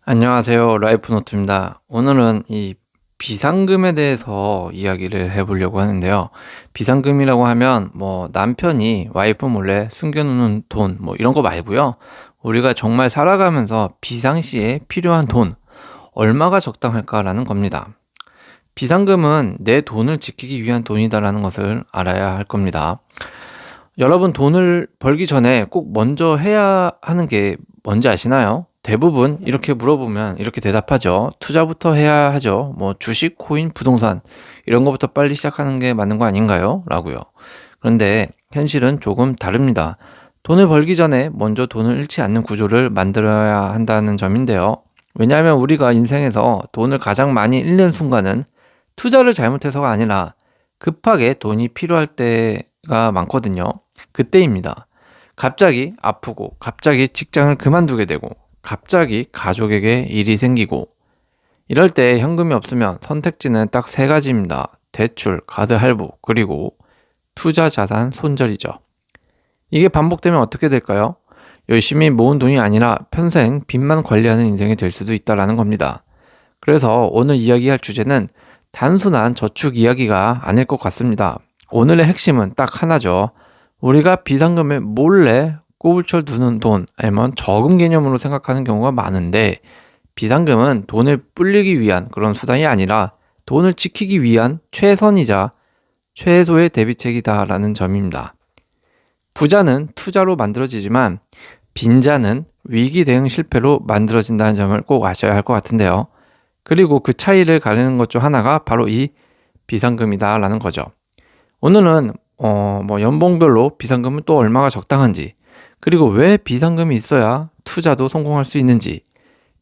안녕하세요. 라이프노트입니다. 오늘은 이 비상금에 대해서 이야기를 해보려고 하는데요. 비상금이라고 하면 뭐 남편이 와이프 몰래 숨겨놓는 돈 뭐 이런 거 말고요. 우리가 정말 살아가면서 비상시에 필요한 돈, 얼마가 적당할까라는 겁니다. 비상금은 내 돈을 지키기 위한 돈이다라는 것을 알아야 할 겁니다. 여러분 돈을 벌기 전에 꼭 먼저 해야 하는 게 뭔지 아시나요? 대부분 이렇게 물어보면 이렇게 대답하죠. 투자부터 해야 하죠. 뭐 주식, 코인, 부동산 이런 것부터 빨리 시작하는 게 맞는 거 아닌가요? 라고요. 그런데 현실은 조금 다릅니다. 돈을 벌기 전에 먼저 돈을 잃지 않는 구조를 만들어야 한다는 점인데요. 왜냐하면 우리가 인생에서 돈을 가장 많이 잃는 순간은 투자를 잘못해서가 아니라 급하게 돈이 필요할 때가 많거든요. 그때입니다. 갑자기 아프고, 갑자기 직장을 그만두게 되고, 갑자기 가족에게 일이 생기고, 이럴 때 현금이 없으면 선택지는 딱 세 가지입니다. 대출, 카드 할부, 그리고 투자 자산 손절이죠. 이게 반복되면 어떻게 될까요? 열심히 모은 돈이 아니라 평생 빚만 관리하는 인생이 될 수도 있다는 겁니다. 그래서 오늘 이야기할 주제는 단순한 저축 이야기가 아닐 것 같습니다. 오늘의 핵심은 딱 하나죠. 우리가 비상금에 몰래 꼬불쳐 두는 돈, 아니면 저금 개념으로 생각하는 경우가 많은데, 비상금은 돈을 불리기 위한 그런 수단이 아니라 돈을 지키기 위한 최선이자 최소의 대비책이다라는 점입니다. 부자는 투자로 만들어지지만 빈자는 위기 대응 실패로 만들어진다는 점을 꼭 아셔야 할 것 같은데요. 그리고 그 차이를 가리는 것 중 하나가 바로 이 비상금이다라는 거죠. 오늘은 연봉별로 비상금은 또 얼마가 적당한지, 그리고 왜 비상금이 있어야 투자도 성공할 수 있는지,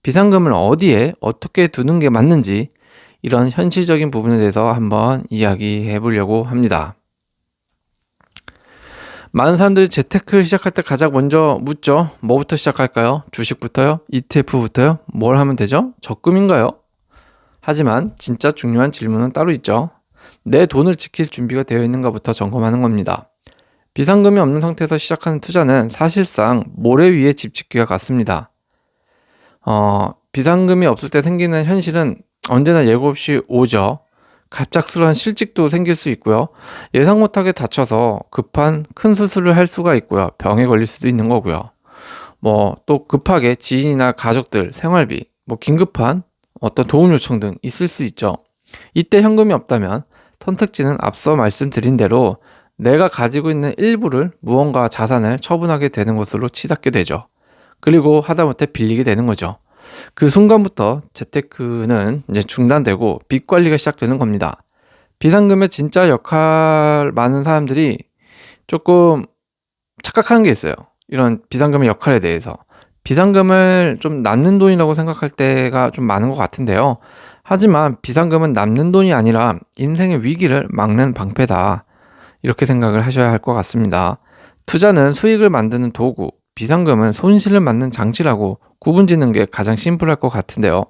비상금을 어디에 어떻게 두는 게 맞는지, 이런 현실적인 부분에 대해서 한번 이야기해 보려고 합니다. 많은 사람들이 재테크를 시작할 때 가장 먼저 묻죠. 뭐부터 시작할까요? 주식부터요? ETF부터요? 뭘 하면 되죠? 적금인가요? 하지만 진짜 중요한 질문은 따로 있죠. 내 돈을 지킬 준비가 되어 있는가부터 점검하는 겁니다. 비상금이 없는 상태에서 시작하는 투자는 사실상 모래 위에 집 짓기와 같습니다. 비상금이 없을 때 생기는 현실은 언제나 예고 없이 오죠. 갑작스러운 실직도 생길 수 있고요. 예상 못하게 다쳐서 급한 큰 수술을 할 수가 있고요. 병에 걸릴 수도 있는 거고요. 또 급하게 지인이나 가족들, 생활비, 긴급한 어떤 도움 요청 등 있을 수 있죠. 이때 현금이 없다면 선택지는 앞서 말씀드린 대로 내가 가지고 있는 일부를 무언가 자산을 처분하게 되는 것으로 치닫게 되죠. 그리고 하다못해 빌리게 되는 거죠. 그 순간부터 재테크는 이제 중단되고 빚 관리가 시작되는 겁니다. 비상금의 진짜 역할 많은 사람들이 조금 착각하는 게 있어요. 이런 비상금의 역할에 대해서. 비상금을 좀 남는 돈이라고 생각할 때가 좀 많은 것 같은데요. 하지만 비상금은 남는 돈이 아니라 인생의 위기를 막는 방패다. 이렇게 생각을 하셔야 할 것 같습니다. 투자는 수익을 만드는 도구, 비상금은 손실을 막는 장치라고 구분 짓는 게 가장 심플할 것 같은데요.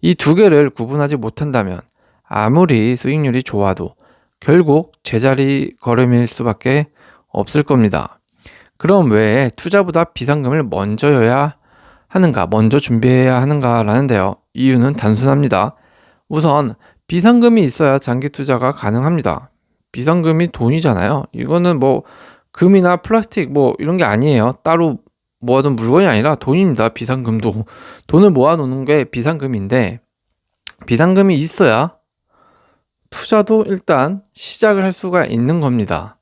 이 두 개를 구분하지 못한다면 아무리 수익률이 좋아도 결국 제자리 걸음일 수밖에 없을 겁니다. 그럼 왜 투자보다 비상금을 먼저 준비해야 하는가라는데요. 이유는 단순합니다. 우선 비상금이 있어야 장기 투자가 가능합니다. 비상금이 돈이잖아요. 이거는 금이나 플라스틱 이런 게 아니에요. 따로 모아둔 물건이 아니라 돈입니다. 비상금도. 돈을 모아놓는 게 비상금인데, 비상금이 있어야 투자도 일단 시작을 할 수가 있는 겁니다.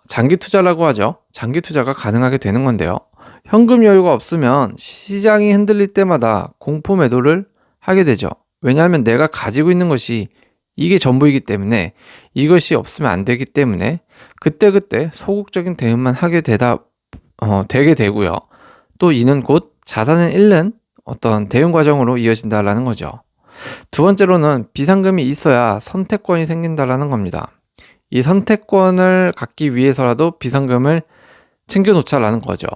장기 투자라고 하죠. 장기 투자가 가능하게 되는 건데요. 현금 여유가 없으면 시장이 흔들릴 때마다 공포 매도를 하게 되죠. 왜냐하면 내가 가지고 있는 것이 이게 전부이기 때문에, 이것이 없으면 안 되기 때문에 그때그때 소극적인 대응만 되게 되고요. 또 이는 곧 자산을 잃는 어떤 대응 과정으로 이어진다라는 거죠. 두 번째로는 비상금이 있어야 선택권이 생긴다라는 겁니다. 이 선택권을 갖기 위해서라도 비상금을 챙겨놓자라는 거죠.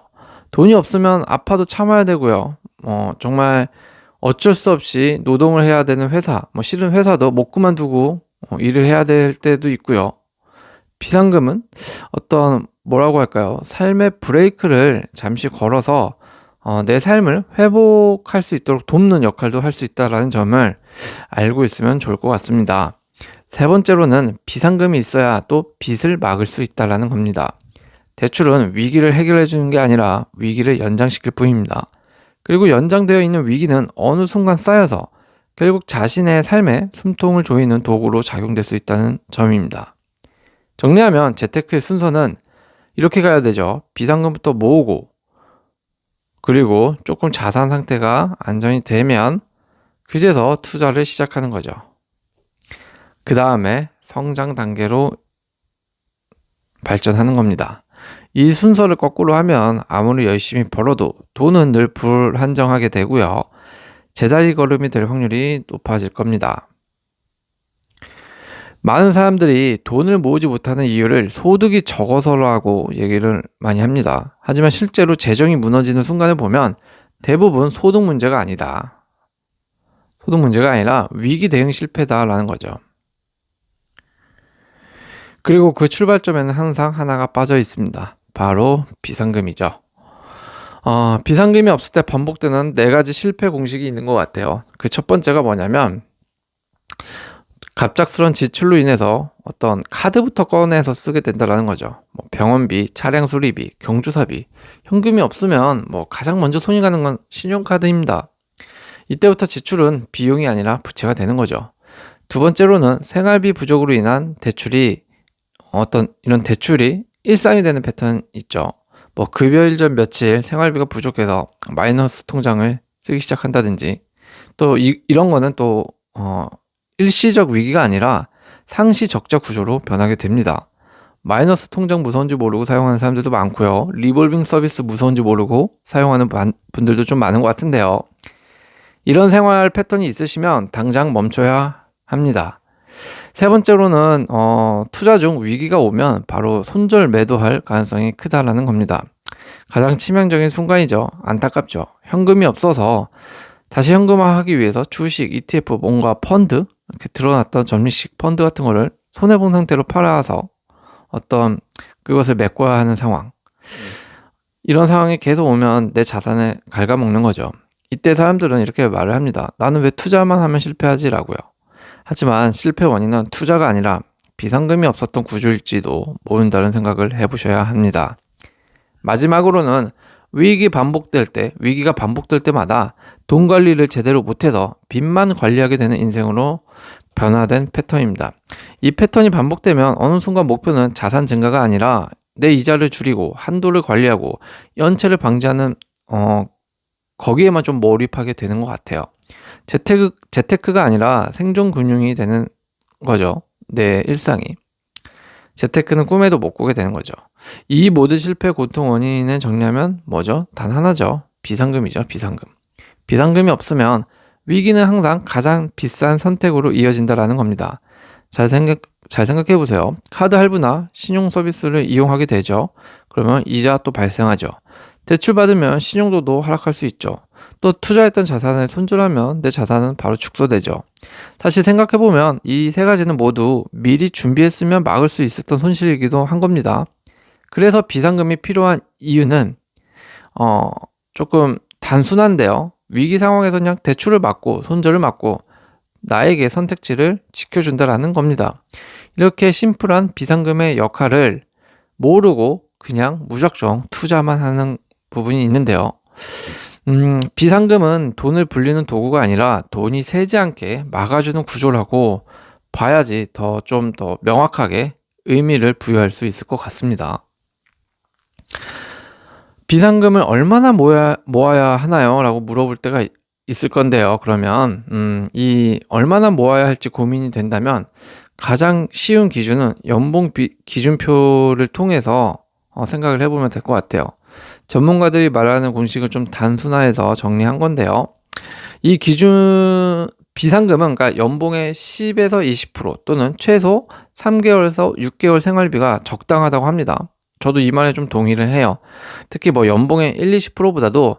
돈이 없으면 아파도 참아야 되고요. 정말 어쩔 수 없이 노동을 해야 되는 회사, 실은 회사도 못 그만두고 일을 해야 될 때도 있고요. 비상금은 어떤 삶의 브레이크를 잠시 걸어서 내 삶을 회복할 수 있도록 돕는 역할도 할 수 있다는 점을 알고 있으면 좋을 것 같습니다. 세 번째로는 비상금이 있어야 또 빚을 막을 수 있다는 겁니다. 대출은 위기를 해결해 주는 게 아니라 위기를 연장시킬 뿐입니다. 그리고 연장되어 있는 위기는 어느 순간 쌓여서 결국 자신의 삶에 숨통을 조이는 도구로 작용될 수 있다는 점입니다. 정리하면 재테크의 순서는 이렇게 가야 되죠. 비상금부터 모으고, 그리고 조금 자산 상태가 안정이 되면 그제서 투자를 시작하는 거죠. 그 다음에 성장 단계로 발전하는 겁니다. 이 순서를 거꾸로 하면 아무리 열심히 벌어도 돈은 늘 불안정하게 되고요. 제자리 걸음이 될 확률이 높아질 겁니다. 많은 사람들이 돈을 모으지 못하는 이유를 소득이 적어서라고 얘기를 많이 합니다. 하지만 실제로 재정이 무너지는 순간을 보면 대부분 소득 문제가 아니다. 소득 문제가 아니라 위기 대응 실패다라는 거죠. 그리고 그 출발점에는 항상 하나가 빠져 있습니다. 바로 비상금이죠. 비상금이 없을 때 반복되는 4가지 실패 공식이 있는 것 같아요. 그 첫 번째가 뭐냐면 갑작스런 지출로 인해서 어떤 카드부터 꺼내서 쓰게 된다는 거죠. 병원비, 차량 수리비, 경조사비, 현금이 없으면 가장 먼저 손이 가는 건 신용카드입니다. 이때부터 지출은 비용이 아니라 부채가 되는 거죠. 두 번째로는 생활비 부족으로 인한 대출이 이런 대출이 일상이 되는 패턴 있죠. 급여일 전 며칠 생활비가 부족해서 마이너스 통장을 쓰기 시작한다든지, 또 이런 거는 또 일시적 위기가 아니라 상시 적자 구조로 변하게 됩니다. 마이너스 통장 무서운지 모르고 사용하는 사람들도 많고요. 리볼빙 서비스 무서운지 모르고 사용하는 분들도 좀 많은 것 같은데요. 이런 생활 패턴이 있으시면 당장 멈춰야 합니다. 세 번째로는 투자 중 위기가 오면 바로 손절 매도할 가능성이 크다라는 겁니다. 가장 치명적인 순간이죠. 안타깝죠. 현금이 없어서 다시 현금화하기 위해서 주식, ETF, 뭔가 펀드, 이렇게 드러났던 적립식 펀드 같은 거를 손해본 상태로 팔아서 그것을 메꿔야 하는 상황. 이런 상황이 계속 오면 내 자산을 갉아먹는 거죠. 이때 사람들은 이렇게 말을 합니다. 나는 왜 투자만 하면 실패하지라고요. 하지만 실패 원인은 투자가 아니라 비상금이 없었던 구조일지도 모른다는 생각을 해보셔야 합니다. 마지막으로는 위기가 반복될 때마다 돈 관리를 제대로 못해서 빚만 관리하게 되는 인생으로 변화된 패턴입니다. 이 패턴이 반복되면 어느 순간 목표는 자산 증가가 아니라 내 이자를 줄이고 한도를 관리하고 연체를 방지하는 거기에만 좀 몰입하게 되는 것 같아요. 재테크가 아니라 생존금융이 되는 거죠. 내 일상이. 재테크는 꿈에도 못 꾸게 되는 거죠. 이 모든 실패 고통 원인을 정리하면 뭐죠? 단 하나죠. 비상금이죠. 비상금. 비상금이 없으면 위기는 항상 가장 비싼 선택으로 이어진다라는 겁니다. 잘 생각해 보세요. 카드 할부나 신용 서비스를 이용하게 되죠. 그러면 이자 또 발생하죠. 대출 받으면 신용도도 하락할 수 있죠. 또 투자했던 자산을 손절하면 내 자산은 바로 축소되죠. 다시 생각해보면 이 세 가지는 모두 미리 준비했으면 막을 수 있었던 손실이기도 한 겁니다. 그래서 비상금이 필요한 이유는 조금 단순한데요. 위기 상황에서 그냥 대출을 막고 손절을 막고 나에게 선택지를 지켜준다라는 겁니다. 이렇게 심플한 비상금의 역할을 모르고 그냥 무작정 투자만 하는 부분이 있는데요. 비상금은 돈을 불리는 도구가 아니라 돈이 새지 않게 막아주는 구조라고 봐야지 좀 더 명확하게 의미를 부여할 수 있을 것 같습니다. 비상금을 얼마나 모아야 하나요? 라고 물어볼 때가 있을 건데요. 그러면 얼마나 모아야 할지 고민이 된다면 가장 쉬운 기준은 연봉 기준표를 통해서 생각을 해보면 될 것 같아요. 전문가들이 말하는 공식을 좀 단순화해서 정리한 건데요. 이 비상금은 그러니까 연봉의 10에서 20% 또는 최소 3개월에서 6개월 생활비가 적당하다고 합니다. 저도 이 말에 좀 동의를 해요. 특히 연봉의 1, 20%보다도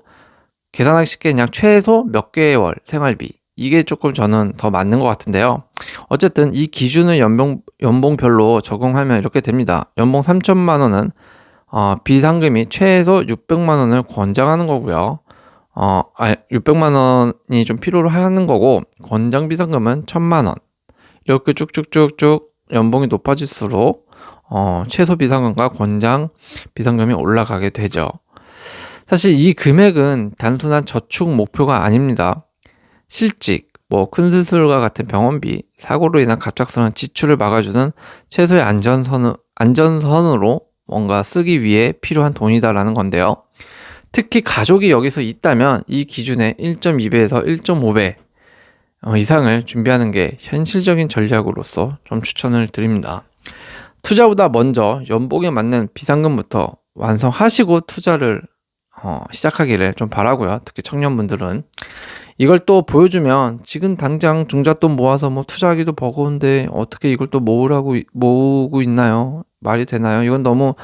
계산하기 쉽게 그냥 최소 몇 개월 생활비, 이게 조금 저는 더 맞는 것 같은데요. 어쨌든 이 기준을 연봉별로 적용하면 이렇게 됩니다. 연봉 3천만 원은 비상금이 최소 600만 원을 권장하는 거고요. 600만 원이 좀 필요로 하는 거고, 권장 비상금은 1000만 원. 이렇게 쭉쭉쭉쭉 연봉이 높아질수록 최소 비상금과 권장 비상금이 올라가게 되죠. 사실 이 금액은 단순한 저축 목표가 아닙니다. 실직, 큰 수술과 같은 병원비, 사고로 인한 갑작스러운 지출을 막아주는 최소의 안전선으로 뭔가 쓰기 위해 필요한 돈이다라는 건데요. 특히 가족이 여기서 있다면 이 기준의 1.2배에서 1.5배 이상을 준비하는 게 현실적인 전략으로서 좀 추천을 드립니다. 투자보다 먼저 연봉에 맞는 비상금부터 완성하시고 투자를 시작하기를 좀 바라고요. 특히 청년분들은 이걸 또 보여주면 지금 당장 종잣돈 모아서 투자하기도 버거운데 어떻게 이걸 또 모으고 있나요? 말이 되나요? 이건 너무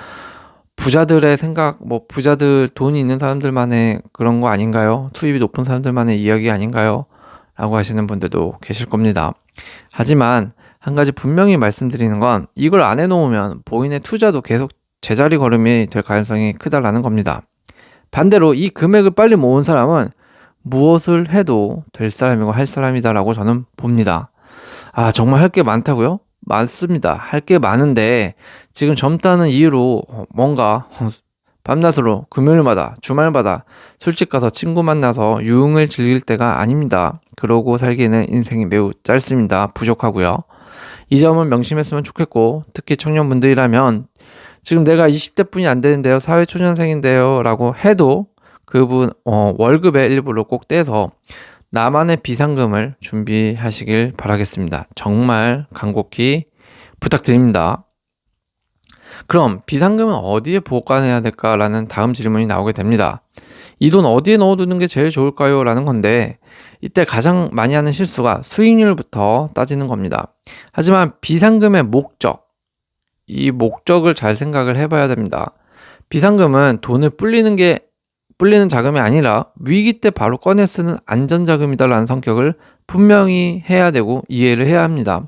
부자들의 생각, 부자들 돈이 있는 사람들만의 그런 거 아닌가요? 투입이 높은 사람들만의 이야기 아닌가요? 라고 하시는 분들도 계실 겁니다. 하지만 한 가지 분명히 말씀드리는 건 이걸 안 해놓으면 본인의 투자도 계속 제자리 걸음이 될 가능성이 크다라는 겁니다. 반대로 이 금액을 빨리 모은 사람은 무엇을 해도 될 사람이고 할 사람이다라고 저는 봅니다. 정말 할 게 많다고요? 많습니다. 할 게 많은데 지금 젊다는 이유로 뭔가 밤낮으로 금요일마다 주말마다 술집 가서 친구 만나서 유흥을 즐길 때가 아닙니다. 그러고 살기에는 인생이 매우 짧습니다. 부족하고요. 이 점은 명심했으면 좋겠고, 특히 청년분들이라면 지금 내가 20대 뿐이 안 되는데요, 사회초년생인데요 라고 해도 그분 월급의 일부를 꼭 떼서 나만의 비상금을 준비하시길 바라겠습니다. 정말 간곡히 부탁드립니다. 그럼 비상금은 어디에 보관해야 될까라는 다음 질문이 나오게 됩니다. 이 돈 어디에 넣어두는 게 제일 좋을까요? 라는 건데, 이때 가장 많이 하는 실수가 수익률부터 따지는 겁니다. 하지만 비상금의 목적, 이 목적을 잘 생각을 해봐야 됩니다. 비상금은 돈을 불리는 자금이 아니라 위기 때 바로 꺼내 쓰는 안전자금이다라는 성격을 분명히 해야 되고 이해를 해야 합니다.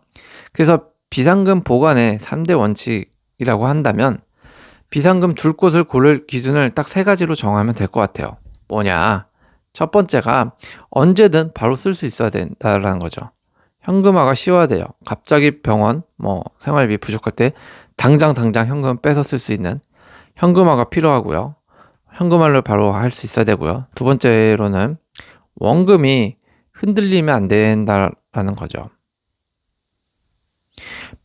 그래서 비상금 보관의 3대 원칙이라고 한다면 비상금 둘 곳을 고를 기준을 딱 3가지로 정하면 될 것 같아요. 뭐냐? 첫 번째가 언제든 바로 쓸 수 있어야 된다라는 거죠. 현금화가 쉬워야 돼요. 갑자기 병원, 생활비 부족할 때 당장 현금 빼서 쓸 수 있는 현금화가 필요하고요. 현금화를 바로 할 수 있어야 되고요. 두 번째로는 원금이 흔들리면 안 된다라는 거죠.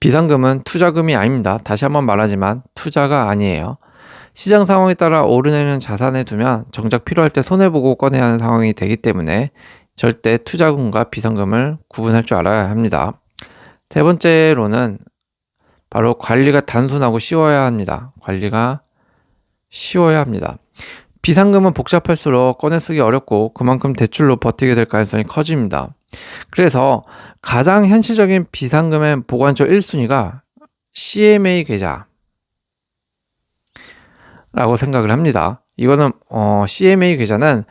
비상금은 투자금이 아닙니다. 다시 한번 말하지만 투자가 아니에요. 시장 상황에 따라 오르내리는 자산에 두면 정작 필요할 때 손해보고 꺼내야 하는 상황이 되기 때문에 절대 투자금과 비상금을 구분할 줄 알아야 합니다. 세 번째로는 바로 관리가 단순하고 쉬워야 합니다. 관리가 쉬워야 합니다. 비상금은 복잡할수록 꺼내 쓰기 어렵고 그만큼 대출로 버티게 될 가능성이 커집니다. 그래서 가장 현실적인 비상금의 보관처 1순위가 CMA 계좌라고 생각을 합니다. 이거는 CMA 계좌는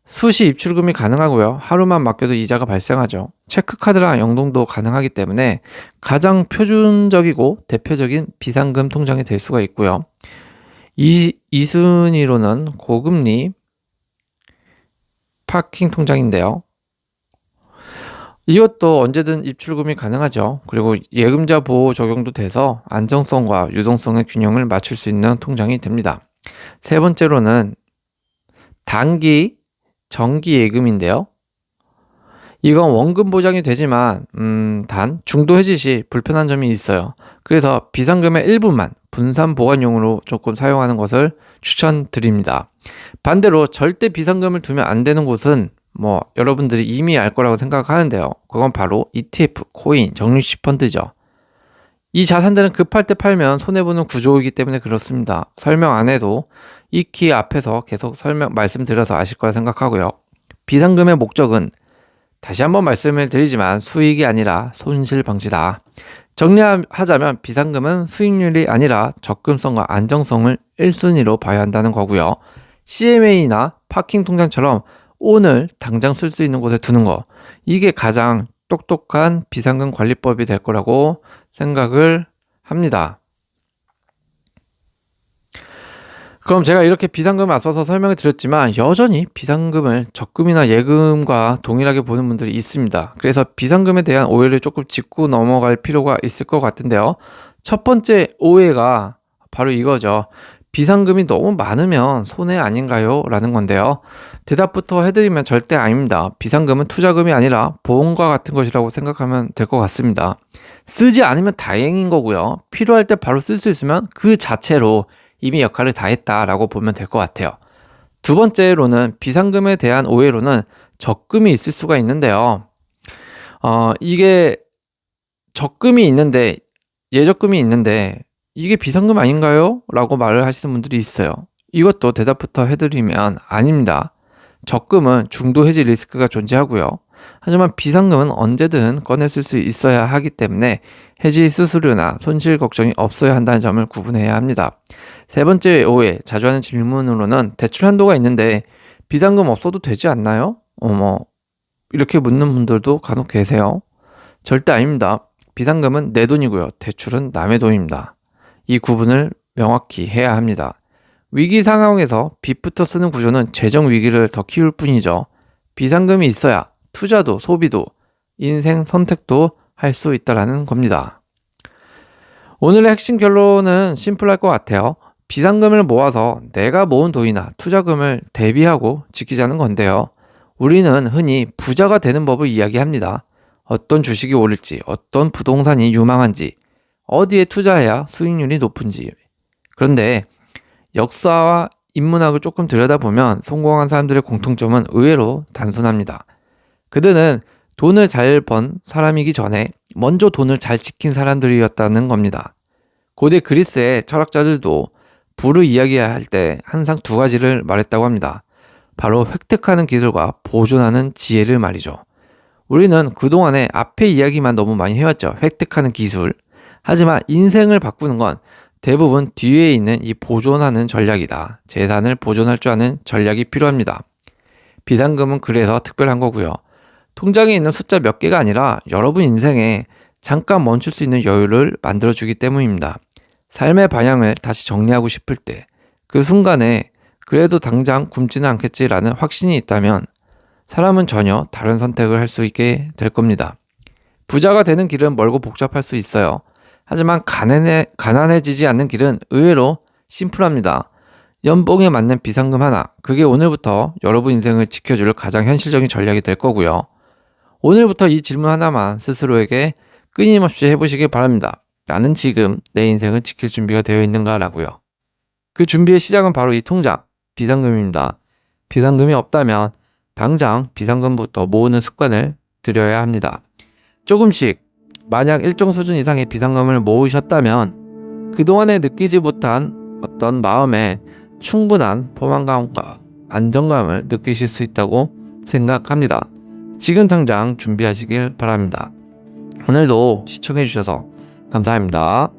수시 입출금이 가능하고요. 하루만 맡겨도 이자가 발생하죠. 체크카드랑 연동도 가능하기 때문에 가장 표준적이고 대표적인 비상금 통장이 될 수가 있고요. 2순위로는 고금리 파킹 통장인데요. 이것도 언제든 입출금이 가능하죠. 그리고 예금자 보호 적용도 돼서 안정성과 유동성의 균형을 맞출 수 있는 통장이 됩니다. 세 번째로는 단기 정기 예금인데요. 이건 원금 보장이 되지만 단 중도 해지 시 불편한 점이 있어요. 그래서 비상금의 일부만 분산 보관용으로 조금 사용하는 것을 추천드립니다. 반대로 절대 비상금을 두면 안 되는 곳은 여러분들이 이미 알 거라고 생각하는데요. 그건 바로 ETF, 코인, 적립식 펀드죠. 이 자산들은 급할 때 팔면 손해보는 구조이기 때문에 그렇습니다. 설명 안 해도 익히 앞에서 계속 말씀드려서 아실 거라 생각하고요. 비상금의 목적은 다시 한번 말씀을 드리지만 수익이 아니라 손실 방지다. 정리하자면 비상금은 수익률이 아니라 접근성과 안정성을 1순위로 봐야 한다는 거고요. CMA나 파킹 통장처럼 오늘 당장 쓸 수 있는 곳에 두는 거, 이게 가장 똑똑한 비상금 관리법이 될 거라고 생각을 합니다. 그럼 제가 이렇게 비상금을 앞서서 설명을 드렸지만 여전히 비상금을 적금이나 예금과 동일하게 보는 분들이 있습니다. 그래서 비상금에 대한 오해를 조금 짚고 넘어갈 필요가 있을 것 같은데요. 첫 번째 오해가 바로 이거죠. 비상금이 너무 많으면 손해 아닌가요? 라는 건데요. 대답부터 해드리면 절대 아닙니다. 비상금은 투자금이 아니라 보험과 같은 것이라고 생각하면 될 것 같습니다. 쓰지 않으면 다행인 거고요. 필요할 때 바로 쓸 수 있으면 그 자체로 이미 역할을 다 했다라고 보면 될 것 같아요. 두 번째로는 비상금에 대한 오해로는 적금이 있을 수가 있는데요. 이게 적금이 있는데, 예적금이 있는데 이게 비상금 아닌가요? 라고 말을 하시는 분들이 있어요. 이것도 대답부터 해드리면 아닙니다. 적금은 중도 해지 리스크가 존재하고요. 하지만 비상금은 언제든 꺼냈을 수 있어야 하기 때문에 해지 수수료나 손실 걱정이 없어야 한다는 점을 구분해야 합니다. 세 번째 오해, 자주 하는 질문으로는 대출 한도가 있는데 비상금 없어도 되지 않나요? 이렇게 묻는 분들도 간혹 계세요. 절대 아닙니다. 비상금은 내 돈이고요. 대출은 남의 돈입니다. 이 구분을 명확히 해야 합니다. 위기 상황에서 빚부터 쓰는 구조는 재정 위기를 더 키울 뿐이죠. 비상금이 있어야 투자도 소비도 인생 선택도 할 수 있다는 겁니다. 오늘의 핵심 결론은 심플할 것 같아요. 비상금을 모아서 내가 모은 돈이나 투자금을 대비하고 지키자는 건데요. 우리는 흔히 부자가 되는 법을 이야기합니다. 어떤 주식이 오를지, 어떤 부동산이 유망한지, 어디에 투자해야 수익률이 높은지. 그런데 역사와 인문학을 조금 들여다보면 성공한 사람들의 공통점은 의외로 단순합니다. 그들은 돈을 잘 번 사람이기 전에 먼저 돈을 잘 지킨 사람들이었다는 겁니다. 고대 그리스의 철학자들도 부를 이야기할 때 항상 두 가지를 말했다고 합니다. 바로 획득하는 기술과 보존하는 지혜를 말이죠. 우리는 그동안에 앞에 이야기만 너무 많이 해왔죠. 획득하는 기술. 하지만 인생을 바꾸는 건 대부분 뒤에 있는 이 보존하는 전략이다. 재산을 보존할 줄 아는 전략이 필요합니다. 비상금은 그래서 특별한 거고요. 통장에 있는 숫자 몇 개가 아니라 여러분 인생에 잠깐 멈출 수 있는 여유를 만들어주기 때문입니다. 삶의 방향을 다시 정리하고 싶을 때 그 순간에 그래도 당장 굶지는 않겠지라는 확신이 있다면 사람은 전혀 다른 선택을 할 수 있게 될 겁니다. 부자가 되는 길은 멀고 복잡할 수 있어요. 하지만 가난해지지 않는 길은 의외로 심플합니다. 연봉에 맞는 비상금 하나, 그게 오늘부터 여러분 인생을 지켜줄 가장 현실적인 전략이 될 거고요. 오늘부터 이 질문 하나만 스스로에게 끊임없이 해보시길 바랍니다. 나는 지금 내 인생을 지킬 준비가 되어 있는가 라고요. 그 준비의 시작은 바로 이 통장, 비상금입니다. 비상금이 없다면 당장 비상금부터 모으는 습관을 들여야 합니다. 조금씩 만약 일정 수준 이상의 비상금을 모으셨다면 그동안에 느끼지 못한 어떤 마음의 충분한 포만감과 안정감을 느끼실 수 있다고 생각합니다. 지금 당장 준비하시길 바랍니다. 오늘도 시청해주셔서 감사합니다.